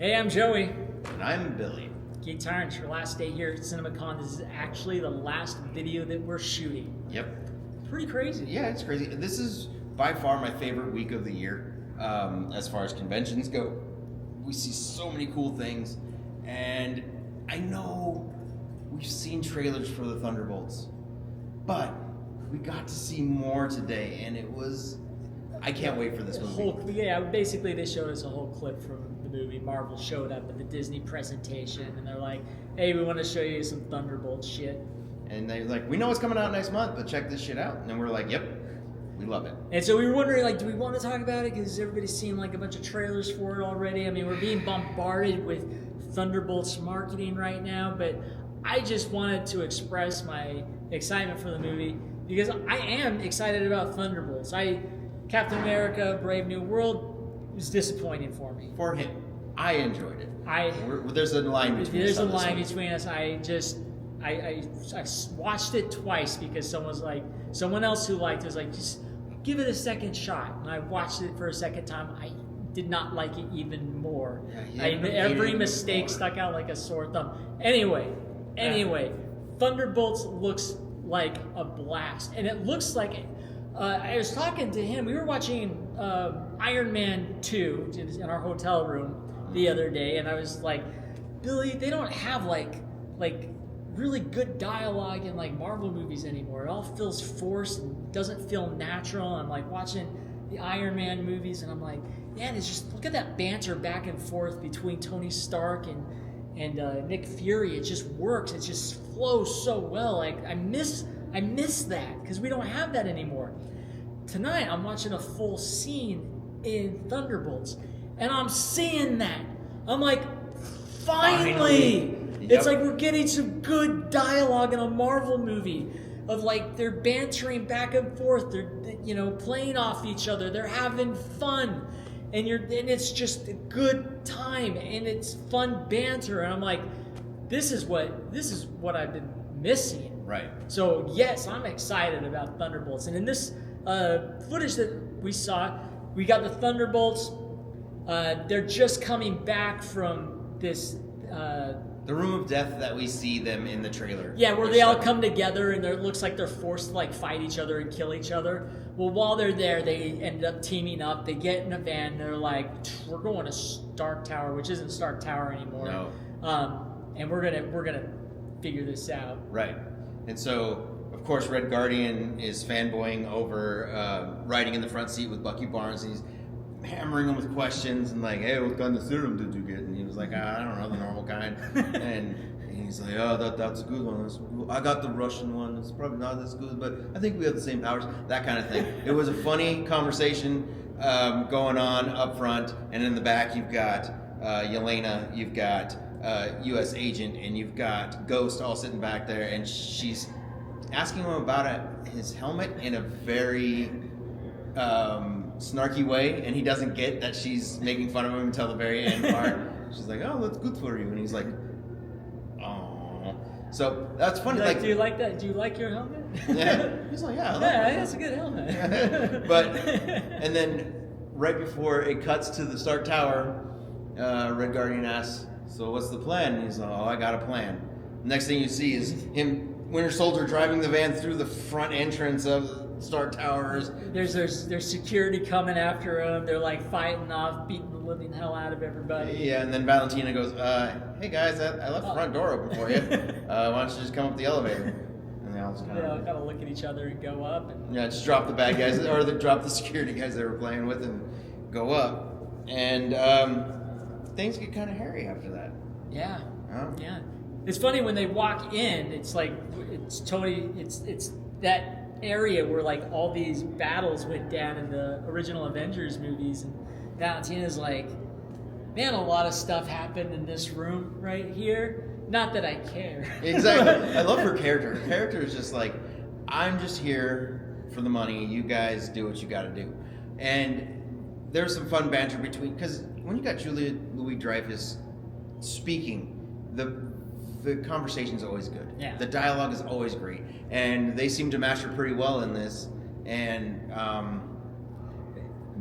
Hey, I'm Joey. And I'm Billy. GeekTyrant, your last day here at CinemaCon. This is actually the last video that we're shooting. Yep. Pretty crazy. Yeah, it's crazy. This is by far my favorite week of the year as far as conventions go. We see so many cool things, and I know we've seen trailers for the Thunderbolts, but we got to see more today, and it was... I can't wait for this movie. Basically they showed us a whole clip from the movie. Marvel showed up at the Disney presentation, and they're like, hey, we want to show you some Thunderbolts shit. And they're like, we know it's coming out next month, but check this shit out. And then we're like, yep, we love it. And so we were wondering, like, do we want to talk about it? Because everybody's seen, like, a bunch of trailers for it already. I mean, we're being bombarded with Thunderbolts marketing right now, but I just wanted to express my excitement for the movie because I am excited about Thunderbolts. Captain America, Brave New World was disappointing for me. For him, I enjoyed it. There's a line between us. There's a line between us. I watched it twice because someone else who liked it was like, just give it a second shot. And I watched it for a second time. I did not like it even more. Yeah, every mistake stuck out like a sore thumb. Anyway, Thunderbolts looks like a blast, and it looks like. I was talking to him. We were watching Iron Man 2 in our hotel room the other day, and I was like, Billy, they don't have like really good dialogue in like Marvel movies anymore. It all feels forced and doesn't feel natural. I'm like watching the Iron Man movies, and I'm like, man, it's just look at that banter back and forth between Tony Stark and Nick Fury. It just works. It just flows so well. Like I miss that because we don't have that anymore. Tonight, I'm watching a full scene in Thunderbolts, and I'm seeing that. I'm like, finally! Yep. It's like we're getting some good dialogue in a Marvel movie of like they're bantering back and forth. They're playing off each other. They're having fun, and it's just a good time, and it's fun banter. And I'm like, this is what I've been missing. Right. So yes, I'm excited about Thunderbolts. And in this footage that we saw, we got the Thunderbolts. They're just coming back from this... the room of death that we see them in the trailer. Yeah, where they all come together and it looks like they're forced to like fight each other and kill each other. Well, while they're there, they end up teaming up. They get in a van. They're like, we're going to Stark Tower, which isn't Stark Tower anymore. No. And we're gonna figure this out. Right. And so, of course, Red Guardian is fanboying over riding in the front seat with Bucky Barnes, and he's hammering him with questions and like, hey, what kind of serum did you get? And he was like, I don't know, the normal kind. and he's like, oh, that's a good one. I got the Russian one. It's probably not as good, but I think we have the same powers. That kind of thing. It was a funny conversation going on up front, and in the back you've got Yelena, you've got U.S. agent, and you've got Ghost all sitting back there, and she's asking him about his helmet in a very snarky way, and he doesn't get that she's making fun of him until the very end part. She's like, oh, that's good for you, and he's like, oh. So that's funny. Do you like that? Do you like your helmet? Yeah. He's like, yeah, I like that's a good helmet. And then right before it cuts to the Stark Tower, Red Guardian asks, so what's the plan? And he's like, oh, I got a plan. Next thing you see is him, Winter Soldier, driving the van through the front entrance of Stark Towers. There's security coming after him. They're like fighting off, beating the living hell out of everybody. Yeah, and then Valentina goes, hey guys, I left the front door open for you. Why don't you just come up the elevator? And they all just kind of look at each other and go up. And just drop the bad guys, or they drop the security guys they were playing with and go up. And things get kind of hairy after that. Yeah. Oh. Yeah. It's funny when they walk in, it's like it's that area where like all these battles went down in the original Avengers movies, and Valentina's like, man, a lot of stuff happened in this room right here. Not that I care. Exactly. I love her character. Her character is just like, I'm just here for the money. You guys do what you got to do. And there's some fun banter between, because when you got Julia Louis-Dreyfus speaking, the conversation's always good. Yeah. The dialogue is always great, and they seem to master pretty well in this. And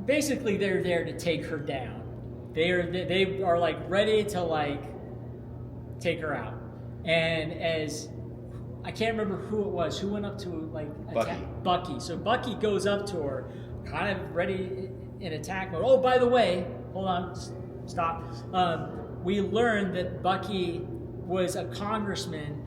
basically, they're there to take her down. they are like ready to like take her out. And as I can't remember who it was who went up to like attack Bucky. So Bucky goes up to her, kind of ready in attack mode. Oh, by the way, hold on, stop. We learned that Bucky was a congressman,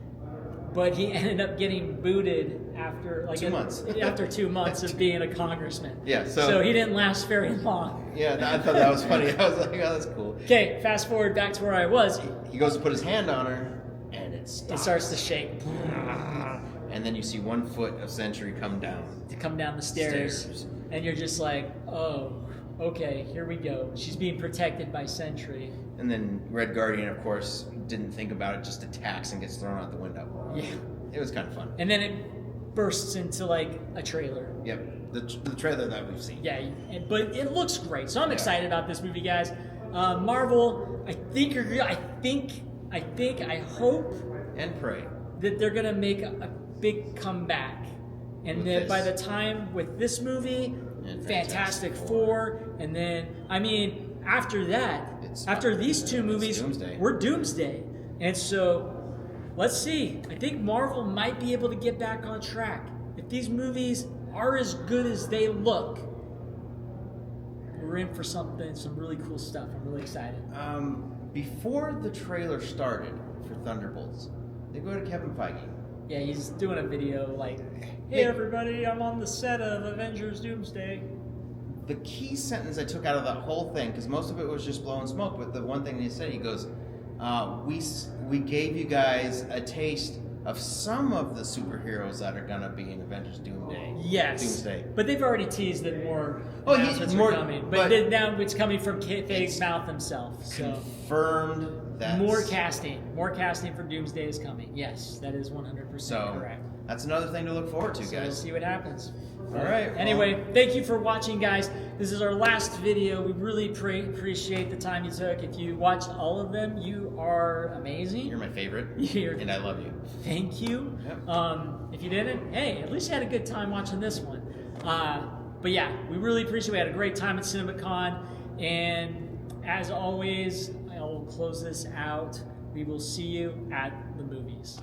but he ended up getting booted after like 2 months. After 2 months of being a congressman. Yeah, so he didn't last very long. Yeah, I thought that was funny. I was like, oh, that's cool. Okay, fast forward back to where I was. He goes to put his hand on her, and it stops. It starts to shake. And then you see 1 foot of Sentry come down. To come down the stairs. And you're just like, oh, okay, here we go. She's being protected by Sentry. And then Red Guardian, of course, didn't think about it, just attacks and gets thrown out the window. Yeah. It was kind of fun. And then it bursts into like a trailer. Yep, the trailer that we've seen. Yeah, but it looks great. So I'm excited about this movie, guys. Marvel, I hope And pray. that they're gonna make a big comeback, and With then this. by the time with this movie, And Fantastic Four, and then I mean after that, after these two movies, Doomsday. we're Doomsday, and so let's see. I think Marvel might be able to get back on track if these movies are as good as they look. We're in for some really cool stuff. I'm really excited. Before the trailer started for Thunderbolts, they go to Kevin Feige. Yeah, he's doing a video like, "Hey everybody, I'm on the set of Avengers Doomsday." The key sentence I took out of that whole thing, because most of it was just blowing smoke, but the one thing he said, he goes, we gave you guys a taste of some of the superheroes that are gonna be in Avengers Doomsday. Yes, Doomsday. but they've already teased that more Oh, announcements more are coming. but But now it's coming from Feige's mouth himself. So Confirmed that more casting for Doomsday is coming. Yes, that is 100% So correct. that's another thing to look forward to, So we'll guys. see what happens. All right. Anyway, thank you for watching, guys. This is our last video. We really appreciate the time you took. If you watched all of them, you are amazing. You're my favorite, You're- and I love you. Thank you. Yep. If you didn't, hey, at least you had a good time watching this one. But yeah, we really appreciate it. We had a great time at CinemaCon. And as always, I will close this out. We will see you at the movies.